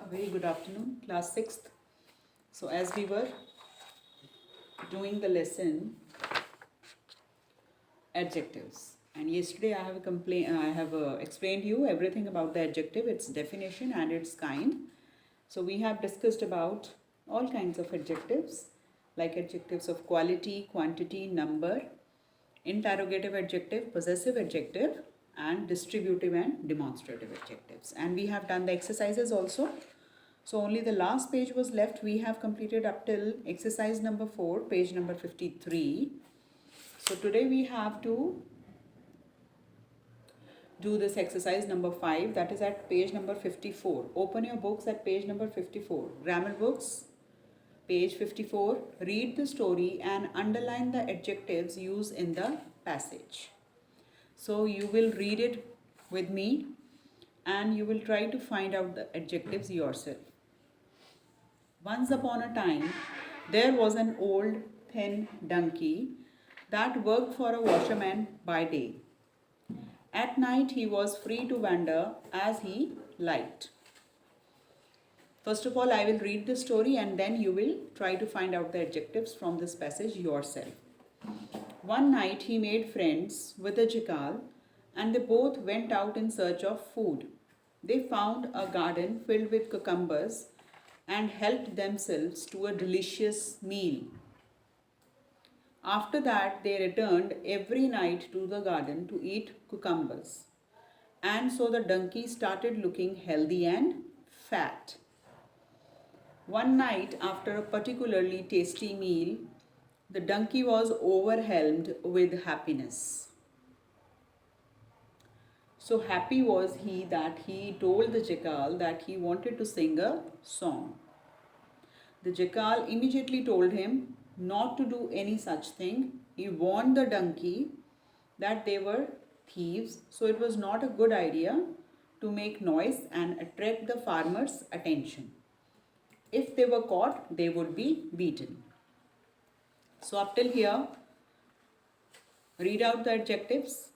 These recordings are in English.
Very good afternoon, class 6th. So as we were doing the lesson adjectives, and yesterday I have explained you everything about the adjective, its definition and its kind. So we have discussed about all kinds of adjectives, like adjectives of quality, quantity, number, interrogative adjective, possessive adjective, and distributive and demonstrative adjectives. And we have done the exercises also. So only the last page was left. We have completed up till exercise number 4, page number 53. So today we have to do this exercise number 5, that is at page number 54. Open your books at page number 54. Grammar books, page 54. Read the story and underline the adjectives used in the passage. So you will read it with me and you will try to find out the adjectives yourself. Once upon a time, there was an old, thin donkey that worked for a washerman by day. At night, he was free to wander as he liked. First of all, I will read the story and then you will try to find out the adjectives from this passage yourself. One night, he made friends with a jackal and they both went out in search of food. They found a garden filled with cucumbers and helped themselves to a delicious meal. After that, they returned every night to the garden to eat cucumbers. And so the donkey started looking healthy and fat. One night, after a particularly tasty meal, the donkey was overwhelmed with happiness. So happy was he that he told the jackal that he wanted to sing a song. The jackal immediately told him not to do any such thing. He warned the donkey that they were thieves, so it was not a good idea to make noise and attract the farmer's attention. If they were caught, they would be beaten. So up till here, read out the adjectives.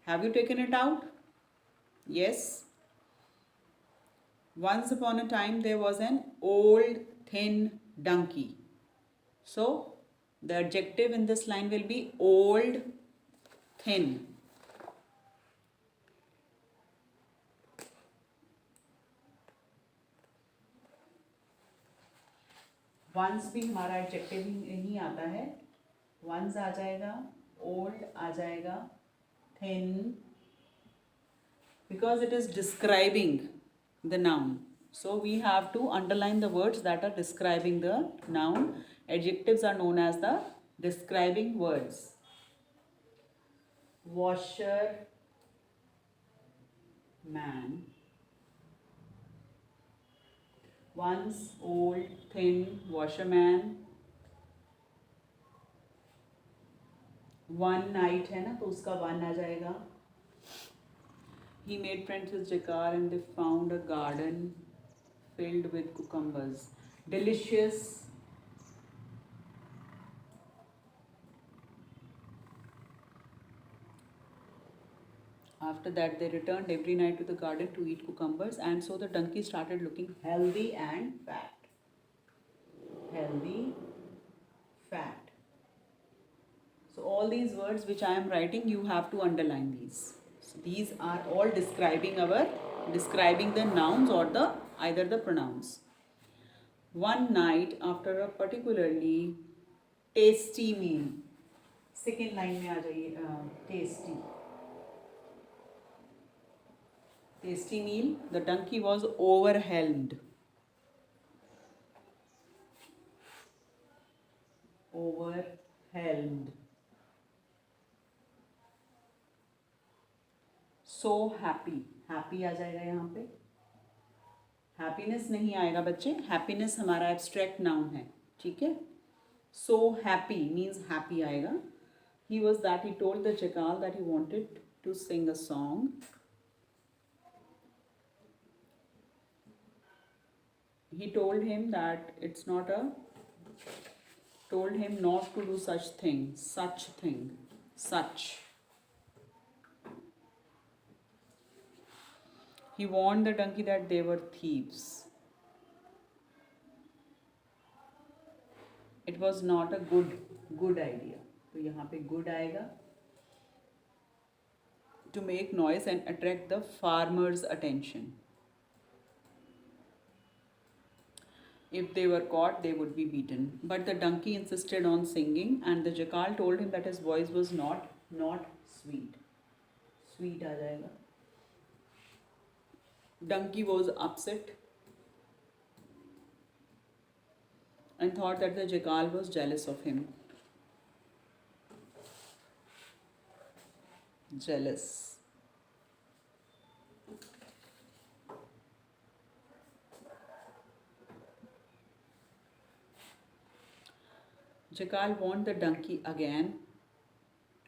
Have you taken it out? Yes. Once upon a time, there was an old, thin donkey. So, the adjective in this line will be old, thin. Once भी हमारा adjective नहीं आता है. Once आ जाएगा, old आ जाएगा, thin, because it is describing the noun. So we have to underline the words that are describing the noun. Adjectives are known as the describing words. Washer, man. Once old, thin, washerman. One night है ना, तो उसका one आ जाएगा. He made friends with jackal and they found a garden filled with cucumbers. Delicious. After that, they returned every night to the garden to eat cucumbers, and so the donkey started looking healthy and fat. Healthy, fat. So all these words which I am writing, you have to underline these. So these are all describing the nouns or either the pronouns. One night after a particularly tasty meal. Second line में आ जाइए tasty. Tasty meal. The donkey was overwhelmed. Overwhelmed. So happy. Happy आ जाएगा यहाँ पे. Happiness नहीं आएगा बच्चे. Happiness हमारा abstract noun है. ठीक है. So happy means happy आएगा. He told the jackal that he wanted to sing a song. He told him that told him not to do such. He warned the donkey that they were thieves. It was not a good idea. तो यहाँ पे good आएगा. To make noise and attract the farmer's attention. If they were caught, they would be beaten. But the donkey insisted on singing, and the jackal told him that his voice was not sweet. Sweet आ जाएगा. Donkey was upset and thought that the jackal was jealous of him. Jealous. Jackal warned the donkey again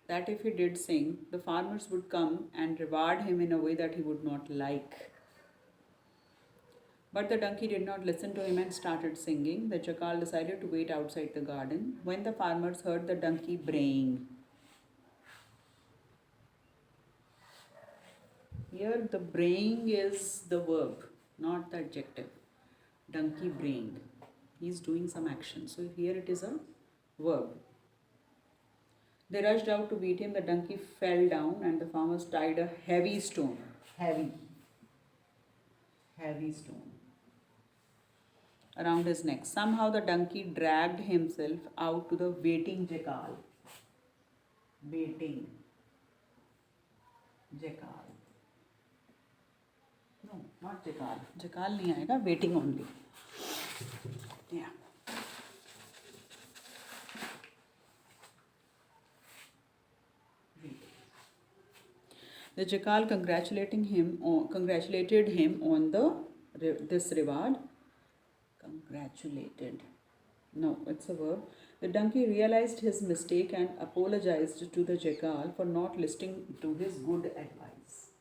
that if he did sing, the farmers would come and reward him in a way that he would not like. But the donkey did not listen to him and started singing. The jackal decided to wait outside the garden. When the farmers heard the donkey braying, here the braying is the verb, not the adjective. Donkey braying. He is doing some action. So here it is a verb. They rushed out to beat him. The donkey fell down and the farmers tied a heavy stone. Heavy stone around his neck. Somehow the donkey dragged himself out to the waiting jackal. Waiting jackal. No, not jackal. Jackal नहीं आएगा. Waiting only. Yeah. The jackal congratulated him on this reward. Congratulated. No, it's a verb. The donkey realized his mistake and apologized to the jackal for not listening to his good advice.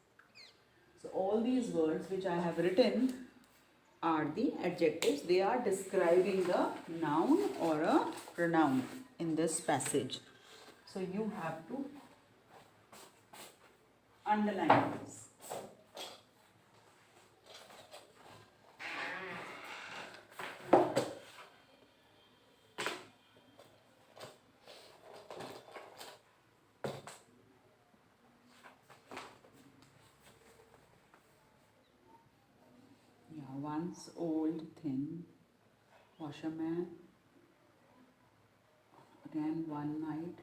So all these words which I have written are the adjectives. They are describing the noun or a pronoun in this passage. So you have to underline this. Once old, thin, washerman, again one night.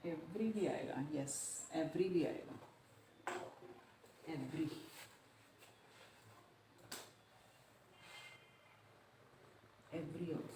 Every भी आएगा. Yes, every भी आएगा. Every. Every also.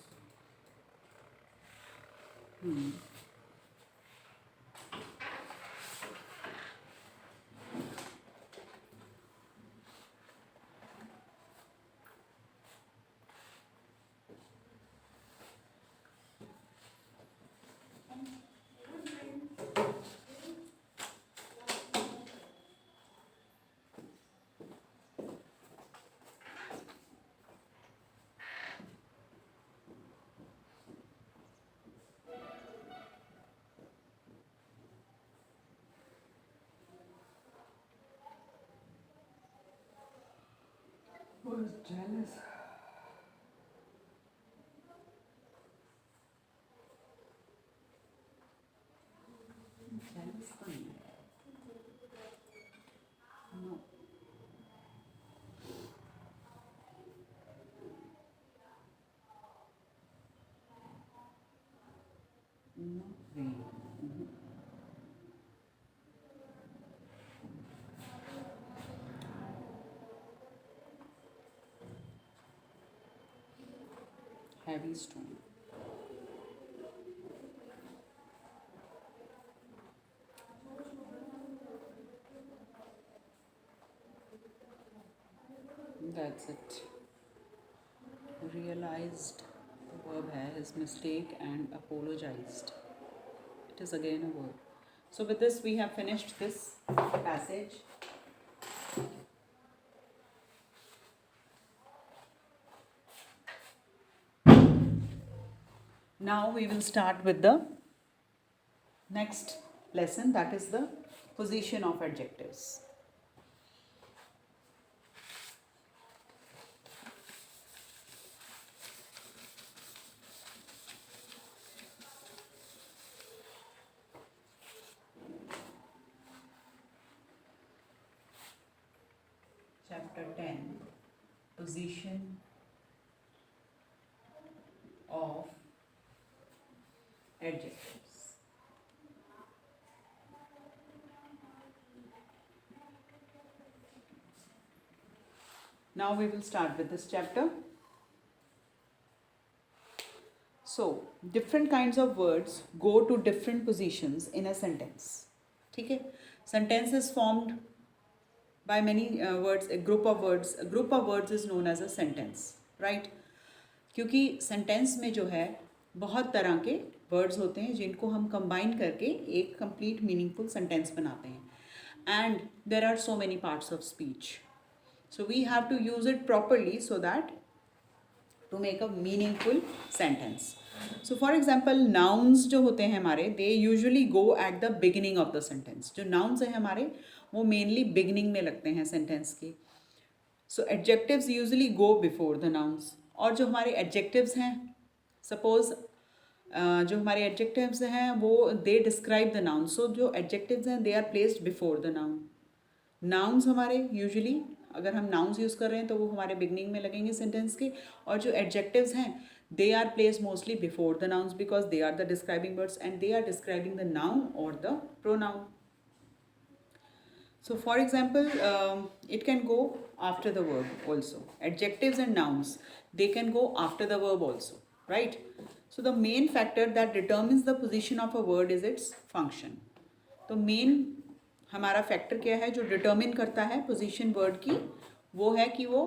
Was jealous. Jealous funny. No. No way. Heavy stone. That's it. Realized the verb है his mistake and apologized. It is again a verb. So with this we have finished this passage. Now we will start with the next lesson, that is the position of adjectives. Chapter 10, position of adjectives. Now we will start with this chapter. So, different kinds of words go to different positions in a sentence. ठीक है? Sentence is formed by many words, a group of words. A group of words is known as a sentence, right? क्योंकि sentence में जो है बहुत तरह के words होते हैं जिनको हम combine करके एक complete meaningful sentence बनाते हैं. And there are so many parts of speech. So we have to use it properly so that to make a meaningful sentence. So for example, nouns जो होते हैं हमारे, they usually go at the beginning of the sentence. जो nouns हैं हमारे वो mainly beginning में लगते हैं sentence की. So adjectives usually go before the nouns. और जो हमारे adjectives हैं, suppose जो हमारे adjectives हैं वो they describe the nouns. So जो adjectives हैं they are placed before the noun. Nouns हमारे usually अगर हम nouns यूज़ कर रहे हैं तो वो हमारे beginning में लगेंगे sentence के, और जो adjectives हैं they are placed mostly before the nouns because they are the describing words and they are describing the noun or the pronoun. So for example, it can go after the verb also. Adjectives and nouns, they can go after the verb also, right? So the main factor that determines the position of a word is its function. तो main हमारा factor क्या है जो determine करता है position word की, वो है कि वो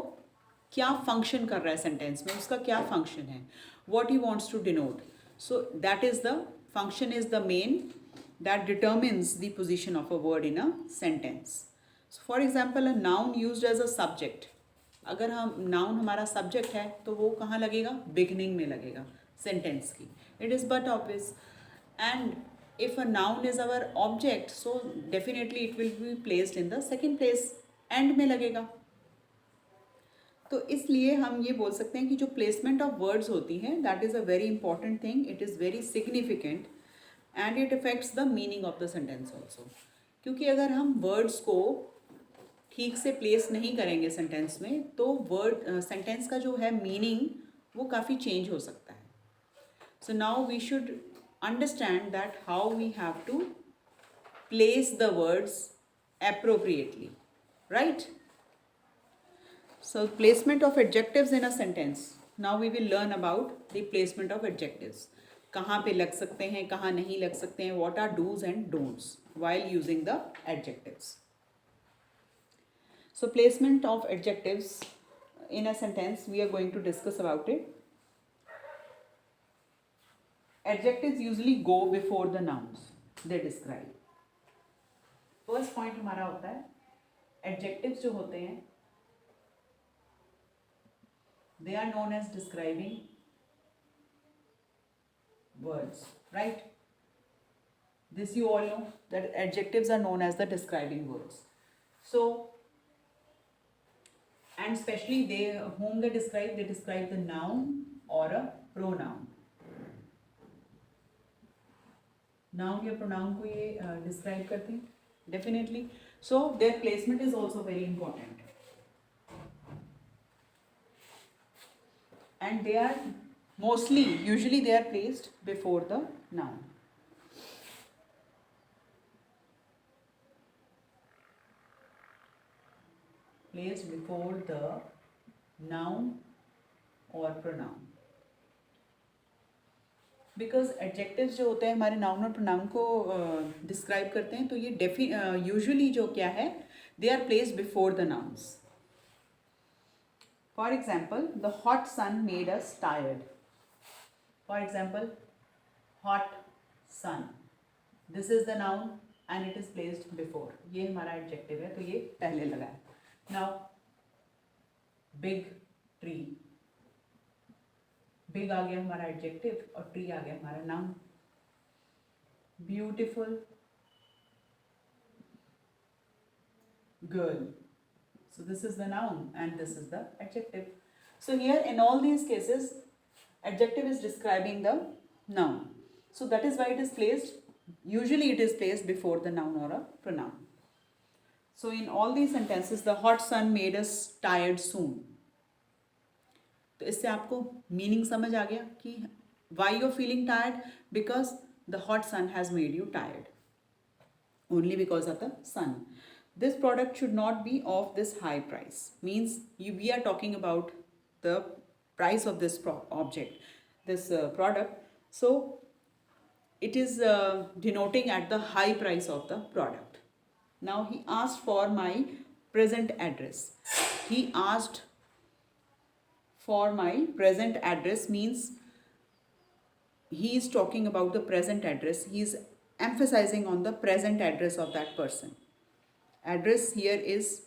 क्या फंक्शन कर रहा है सेंटेंस में, उसका क्या फंक्शन है, what he wants to denote. So that is the function is the main that determines the position of a word in a sentence. So for example a noun used as a subject. अगर हम noun हमारा subject है तो वो कहाँ लगेगा, beginning में लगेगा सेंटेंस की. It is but obvious. And if a noun is our object, so definitely it will be placed in the second place, end में लगेगा. तो इसलिए हम ये बोल सकते हैं कि जो प्लेसमेंट ऑफ वर्ड्स होती है that is a very important thing. It is very significant and it affects the meaning of the sentence also. क्योंकि अगर हम वर्ड्स को ठीक से प्लेस नहीं करेंगे सेंटेंस में तो वर्ड सेंटेंस का जो है मीनिंग वो काफ़ी चेंज हो सकता है. So now we should understand that how we have to place the words appropriately, right? So placement of adjectives in a sentence. Now we will learn about the placement of adjectives. कहाँ पे लग सकते हैं, कहाँ नहीं लग सकते हैं, what are do's and don'ts while using the adjectives. So placement of adjectives in a sentence, we are going to discuss about it. Adjectives usually go before the nouns they describe. First point हमारा होता है adjectives जो होते हैं they are known as describing words, right? This you all know that adjectives are known as the describing words. So and especially they whom they describe the noun or a pronoun. Noun या pronoun को ये describe करते हैं definitely. So their placement is also very important and they are mostly usually they are placed before the noun. Placed before the noun और pronoun. Because adjectives जो होते हैं हमारे नाउन और प्रोनाउन को डिस्क्राइब करते हैं तो ये यूजुअली जो क्या है they are placed before the nouns. For example the hot sun made us tired. For example hot sun, this is the noun and it is placed before. ये हमारा एडजेक्टिव है तो ये पहले लगा है. नाउ बिग ट्री, बिग आ गया हमारा एडजेक्टिव और ट्री आ गया हमारा noun. Beautiful, girl. So this is the noun and this is the adjective. So here in all these cases, adjective is describing the noun. So that is why it is placed, usually it is placed before the noun or a pronoun. So in all these sentences, the hot sun made us tired soon. तो इससे आपको meaning समझ आ गया कि why you are feeling tired, because the hot sun has made you tired, only because of the sun. This product should not be of this high price, means we are talking about the price of this object, this product. So it is denoting at the high price of the product. Now he asked for my present address. He asked for my present address means he is talking about the present address. He is emphasizing on the present address of that person. Address here is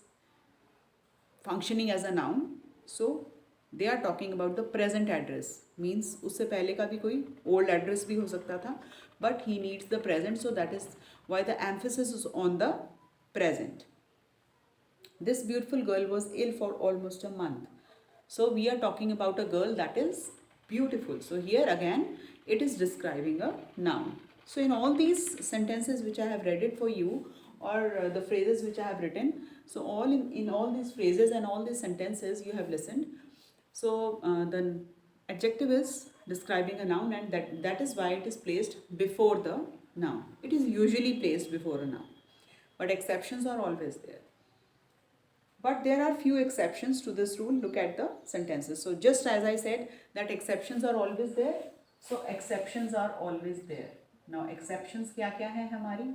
functioning as a noun, so they are talking about the present address, means उससे पहले का भी कोई old address भी हो सकता था, but he needs the present, so that is why the emphasis is on the present. This beautiful girl was ill for almost a month. So we are talking about a girl that is beautiful. So here again it is describing a noun. So in all these sentences which I have read it for you, or the phrases which I have written, so all in all these phrases and all these sentences you have listened. So the adjective is describing a noun, and that is why it is placed before the noun. It is usually placed before a noun, but exceptions are always there. But there are few exceptions to this rule. Look at the sentences. So just as I said that exceptions are always there, so exceptions are always there. Now exceptions क्या क्या है हमारी?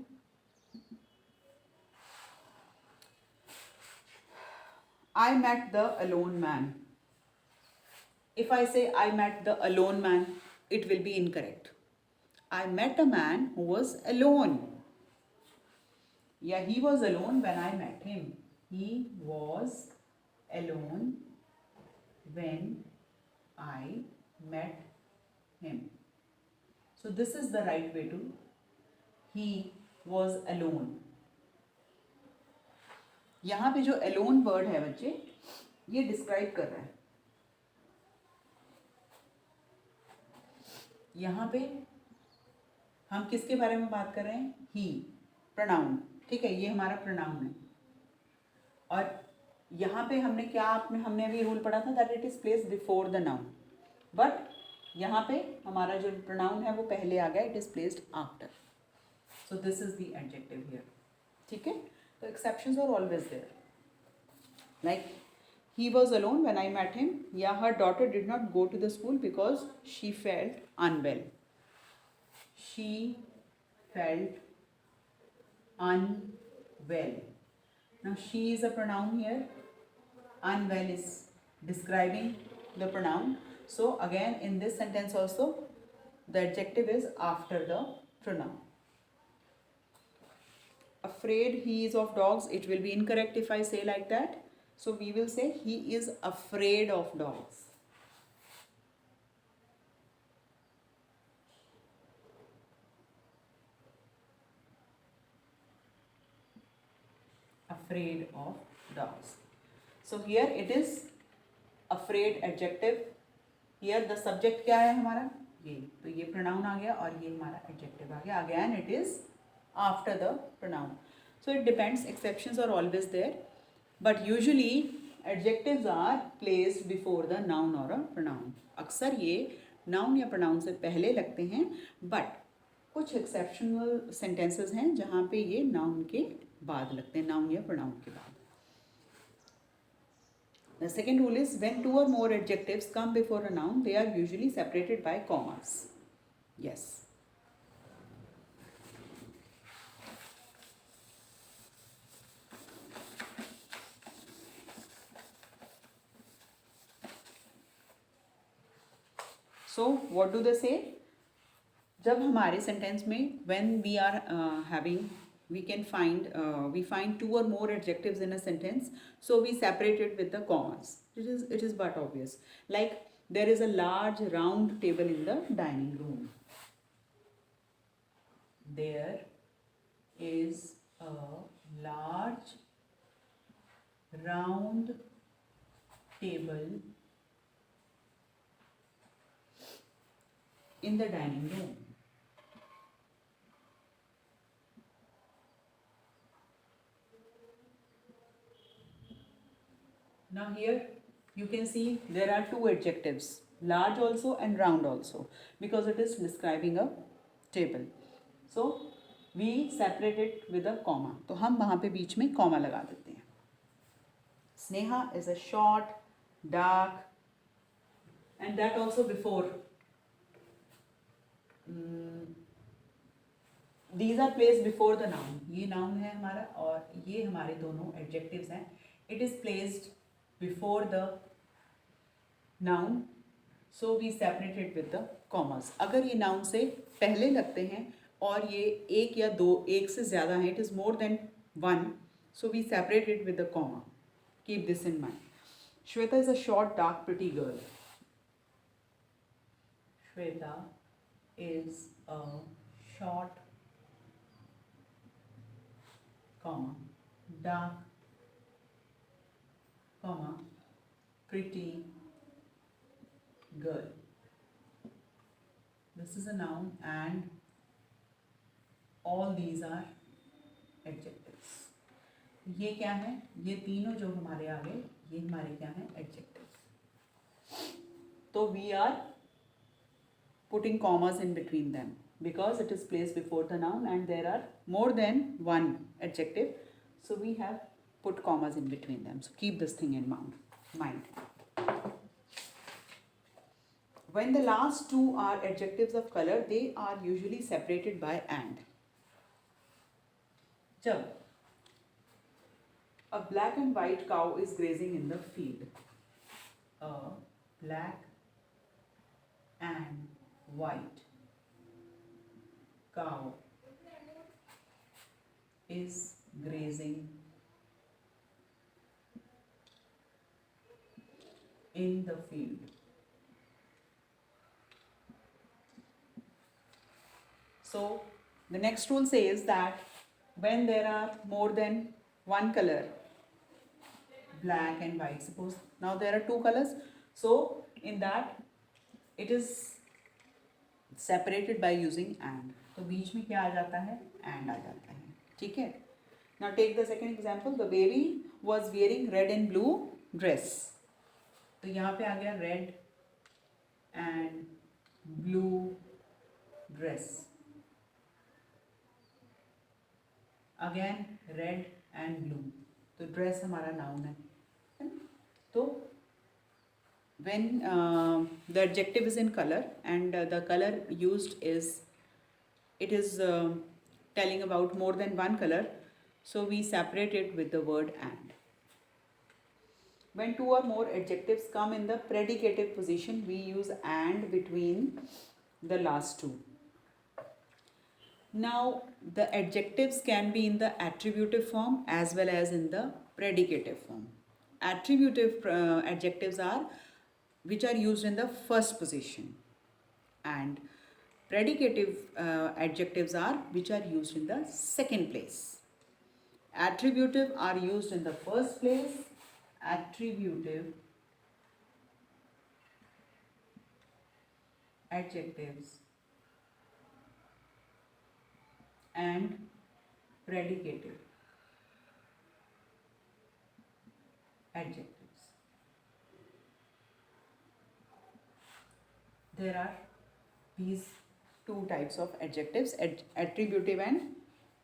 I met the alone man. If I say I met the alone man, it will be incorrect. I met a man who was alone. Yeah, he was alone when I met him. He was alone when I met him. So this is the right way to. He was alone. यहाँ पे जो alone word है बच्चे, ये describe कर रहा है. यहाँ पे हम किसके बारे में बात कर रहे हैं? He, pronoun. ठीक है, ये हमारा pronoun है. और यहाँ पे हमने क्या हमने अभी रूल पढ़ा था that it is placed before the noun. But यहाँ पे हमारा जो pronoun है वो पहले आ गया, it is placed after. So this is the adjective here. ठीक है? So exceptions are always there. Like he was alone when I met him. Yeah, her daughter did not go to the school because she felt unwell. She felt unwell. Now she is a pronoun here. Unwell is describing the pronoun. So again in this sentence also the adjective is after the pronoun. Afraid he is of dogs. It will be incorrect if I say like that. So we will say he is afraid of dogs. Afraid of dogs. So here it is afraid adjective. Here the subject क्या है हमारा? ये. तो ये pronoun आ गया और ये हमारा adjective आ गया. Again it is after the pronoun. So it depends. Exceptions are always there, but usually adjectives are placed before the noun or a pronoun. अक्सर ये noun या pronoun से पहले लगते हैं, but कुछ exceptional sentences हैं जहाँ पे ये noun के बाद लगते हैं, noun या pronoun के बाद. The second rule is when two or more adjectives come before a noun, they are usually separated by commas. Yes. So what do they say? जब हमारे sentence में when we are having, we find two or more adjectives in a sentence, so we separate it with the commas. It is but obvious. Like there is a large round table in the dining room. There is a large round table in the dining room. Now here you can see there are two adjectives, large also and round also, because it is describing a table. So we separate it with a comma. तो हम वहाँ पे बीच में comma लगा देते हैं. Sneha is a short, dark, and that also before. These are placed before the noun. ये noun है हमारा और ये हमारे दोनों adjectives हैं. It is placed before the noun, so we separate it with the commas. अगर ये noun से पहले लगते हैं और ये एक या दो, एक से ज़्यादा है, it is more than one, so we separate it with the comma. Keep this in mind. Shweta is a short, dark, pretty girl. Shweta is a short, comma, dark, comma, pretty girl. This is a noun and all these are adjectives. ये क्या है? ये तीनों जो हमारे आ गए, ये हमारे क्या हैं? Adjectives. तो we are putting commas in between them because it is placed before the noun and there are more than one adjective, so we have put commas in between them. So keep this thing in mind. When the last two are adjectives of color, they are usually separated by and. जब a black and white cow is grazing in the field. A black and white cow is grazing in the field. So the next rule says that when there are more than one color, black and white, suppose now there are two colors, so in that it is separated by using and. तो बीच में क्या आ जाता है? And आ जाता है. ठीक है? Now take the second example. The baby was wearing red and blue dress. तो यहाँ पे आ गया red and blue dress. Again red and blue. तो dress हमारा noun है. तो when the adjective is in color and the color used is, it is telling about more than one color, so we separate it with the word and. When two or more adjectives come in the predicative position, we use and between the last two. Now the adjectives can be in the attributive form as well as in the predicative form. Attributive adjectives are which are used in the first position, and predicative adjectives are which are used in the second place. Attributive are used in the first place. Attributive adjectives and predicative adjectives. There are these two types of adjectives, attributive and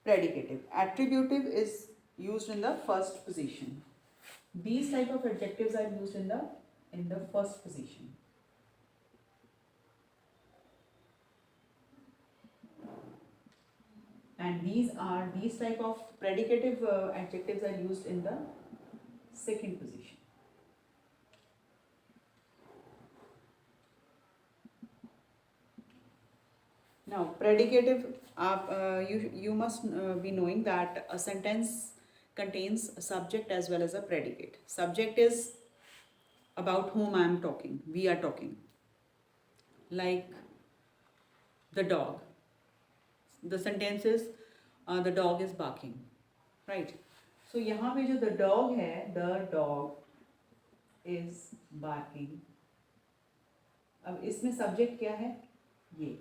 predicative. Attributive is used in the first position. These type of adjectives are used in the first position. And these type of predicative adjectives are used in the second position. Now predicative, you must be knowing that a sentence contains a subject as well as a predicate. Subject is about whom I am talking, we are talking, like the dog. The sentence is the dog is barking, right? सो यहाँ पे जो the dog है, the dog is barking, अब इसमें subject क्या है, ये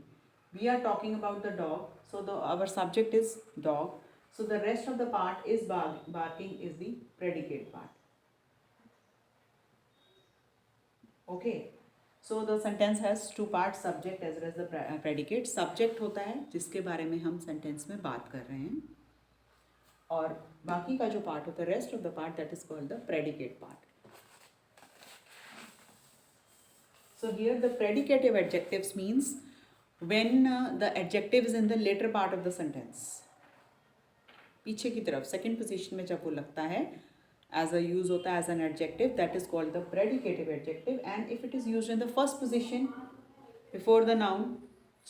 we are talking about the dog, so the our subject is dog, so the rest of the part is barking is the predicate part. Okay, so the sentence has two parts, subject as well as the predicate. Subject होता है जिसके बारे में हम sentence में बात कर रहे हैं, और बाकी का जो part होता है, rest of the part, that is called the predicate part. So here the predicative adjectives means when the adjective is in the later part of the sentence. पीछे की तरफ second position में जब वो लगता है, as a use होता है as an adjective, that is called the predicative adjective. And if it is used in the first position before the noun,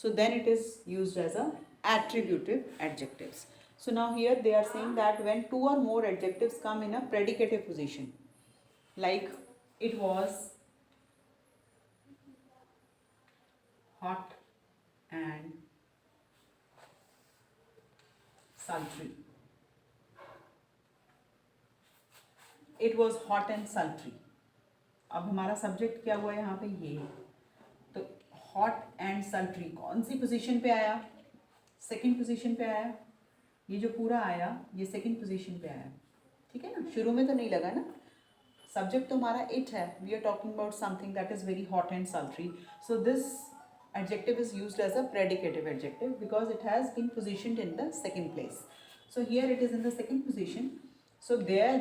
so then it is used as a attributive adjectives. So now here they are saying that when two or more adjectives come in a predicative position, like it was hot and sultry, it was hot and sultry. अब हमारा subject क्या हुआ यहाँ पे, ये, तो hot and सल्ट्री कौन सी position पे आया, सेकंड पोजीशन पे आया, ये जो पूरा आया ये सेकंड पोजीशन पे आया, ठीक है ना, शुरू में तो नहीं लगा ना, सब्जेक्ट तो हमारा इट है, we are talking about something that is very hot and sultry, so this adjective is used as a predicative adjective because it has been positioned in the second place. So here it is in the second position, so there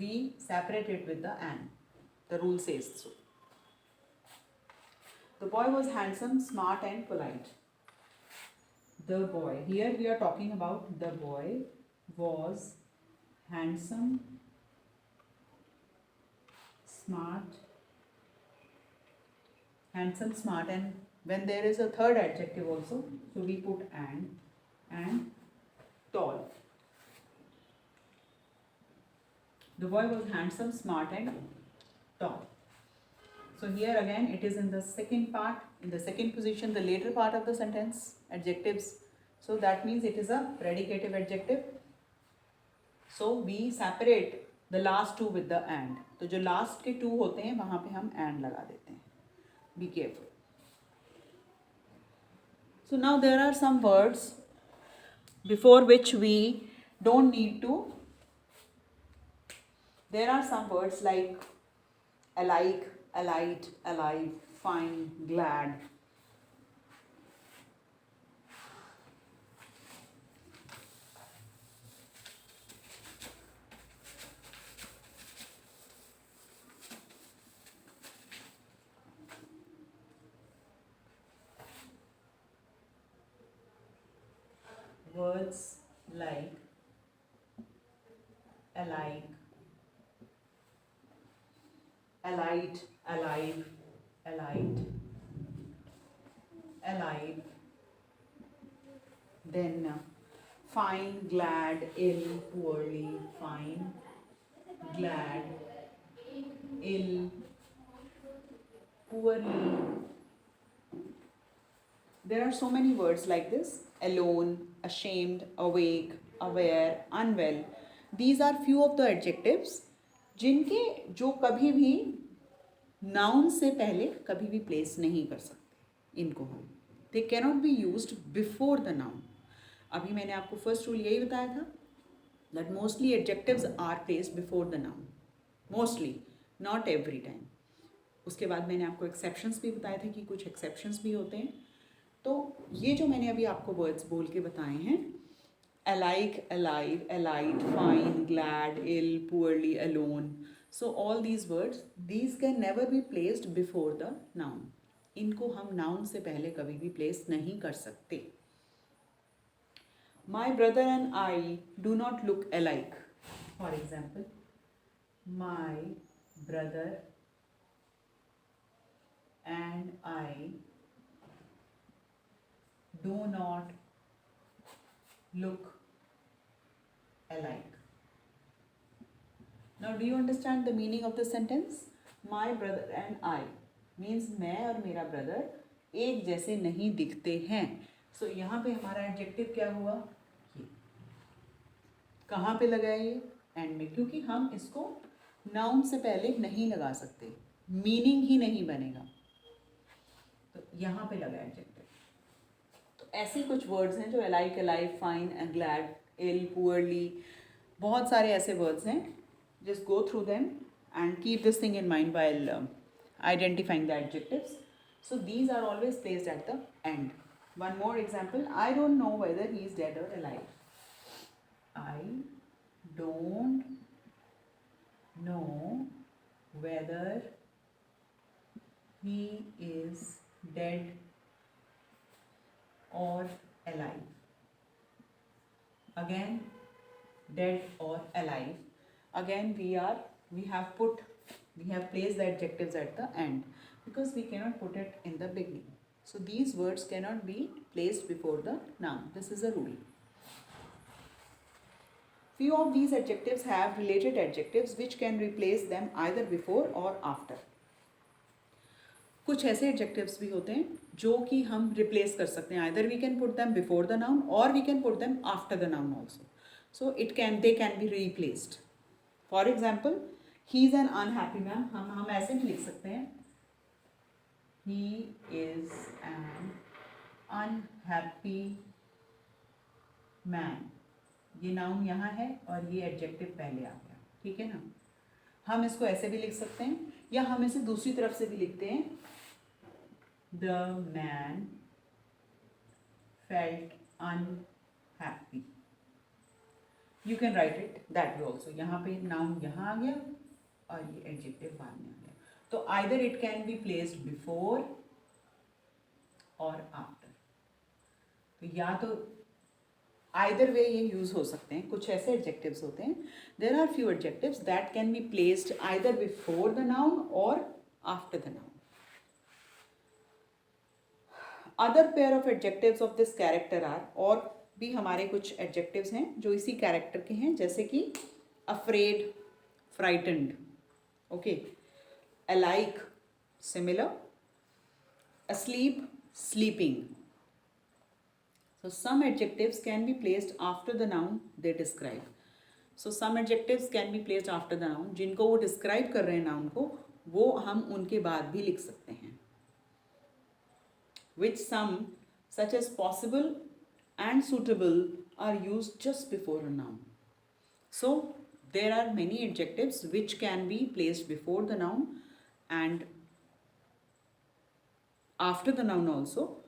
we separate it with the and. The rule says so. The boy was handsome, smart and polite. The boy, here we are talking about the boy was handsome, smart, and when there is a third adjective also, so we put and tall. The boy was handsome, smart and tall. So here again it is in the second part, in the second position, the later part of the sentence, adjectives. So that means it is a predicative adjective. So we separate the last two with the and. तो जो last के two होते हैं वहाँ पे हम and लगा देते हैं. Be careful. So now there are some words before which we don't need to. There are some words like alike, allied, alive, fine, glad. Words like alike, allied, alive, allied, alive, then fine, glad, ill, poorly, fine, glad, ill, poorly. There are so many words like this: alone, ashamed, awake, aware, unwell. These are few of the adjectives जिनके जो कभी भी noun से पहले कभी भी place नहीं कर सकते इनको हम, they cannot be used before the noun. अभी मैंने आपको फर्स्ट रूल यही बताया था that mostly adjectives are placed before the noun, mostly, not every time. उसके बाद मैंने आपको एक्सेप्शंस भी बताए थे कि कुछ एक्सेप्शंस भी होते हैं. तो ये जो मैंने अभी आपको वर्ड्स बोल के बताए हैं, alike, alive, allied, fine, glad, ill, poorly, alone, so all these words, these can never be placed before the noun. इनको हम noun से पहले कभी भी place नहीं कर सकते. My brother and I do not look alike. For example, my brother and I do not look alike. Now do you understand the meaning of the sentence? My brother and I means मैं और मेरा brother एक जैसे नहीं दिखते हैं. So यहाँ पे हमारा एडजेक्टिव क्या हुआ, ये कहाँ पे लगा है ये? एंड में, क्योंकि हम इसको नाउन से पहले नहीं लगा सकते, मीनिंग ही नहीं बनेगा, तो यहाँ पे लगा एडजेक्टिव। तो ऐसे कुछ वर्ड्स हैं जो अलाइक, अलाइव, फाइन, ग्लैड, इल, पुअरली, बहुत सारे ऐसे वर्ड्स हैं. Just go through them and keep this thing in mind while identifying the adjectives. So these are always placed at the end. One more example: I don't know whether he is dead or alive. I don't know whether he is dead or alive. Again, dead or alive. Again, we have placed the adjectives at the end because we cannot put it in the beginning. So these words cannot be placed before the noun. This is a rule. Few of these adjectives have related adjectives which can replace them either before or after. कुछ ऐसे adjectives भी होते हैं जो कि हम replace कर सकते हैं. Either we can put them before the noun or we can put them after the noun also. So they can be replaced. For example, he is an unhappy man. हम ऐसे भी लिख सकते हैं, he is an unhappy man. ये noun यहाँ है और ये adjective पहले आ गया, ठीक है ना. हम इसको ऐसे भी लिख सकते हैं या हम इसे दूसरी तरफ से भी लिखते हैं, the man felt unhappy. You can write it that way also. यहाँ पे noun यहाँ आ गया और ये adjective बाद में आ गया. तो either it can be placed before or after. तो या तो either way ये use हो सकते हैं. कुछ ऐसे adjectives होते हैं. There are few adjectives that can be placed either before the noun or after the noun. Other pair of adjectives of this character are, और भी हमारे कुछ adjectives हैं जो इसी character के हैं, जैसे कि afraid, frightened, okay, alike, similar, asleep, sleeping. So some adjectives can be placed after the noun they describe. So some adjectives can be placed after the noun. जिनको वो describe कर रहे हैं noun को, वो हम उनके बाद भी लिख सकते हैं. Which some, such as possible and suitable, are used just before a noun. So there are many adjectives which can be placed before the noun and after the noun also,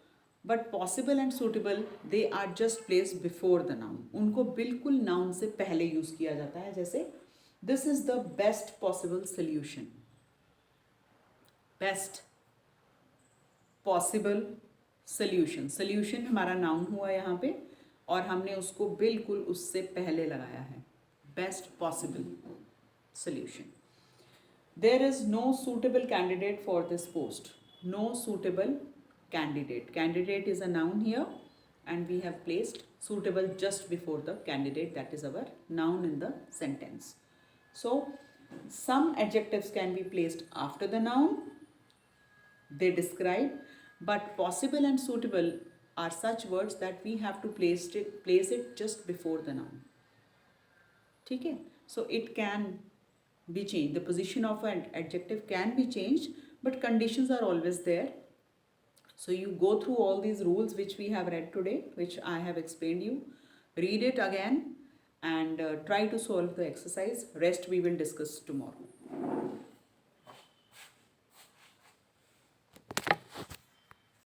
but possible and suitable, they are just placed before the noun. उनको बिल्कुल noun से पहले use किया जाता है. जैसे this is the best possible solution. Best possible solution. Solution हमारा noun हुआ यहाँ पे और हमने उसको बिल्कुल उससे पहले लगाया है. Best possible solution. There is no suitable candidate for this post. No suitable candidate. Candidate is a noun here and we have placed suitable just before the candidate. That is our noun in the sentence. So some adjectives can be placed after the noun they describe, but possible and suitable are such words that we have to place it just before the noun. ठीक है? So it can be changed. The position of an adjective can be changed, but conditions are always there. So you go through all these rules which we have read today, which I have explained you. Read it again and try to solve the exercise. Rest we will discuss tomorrow.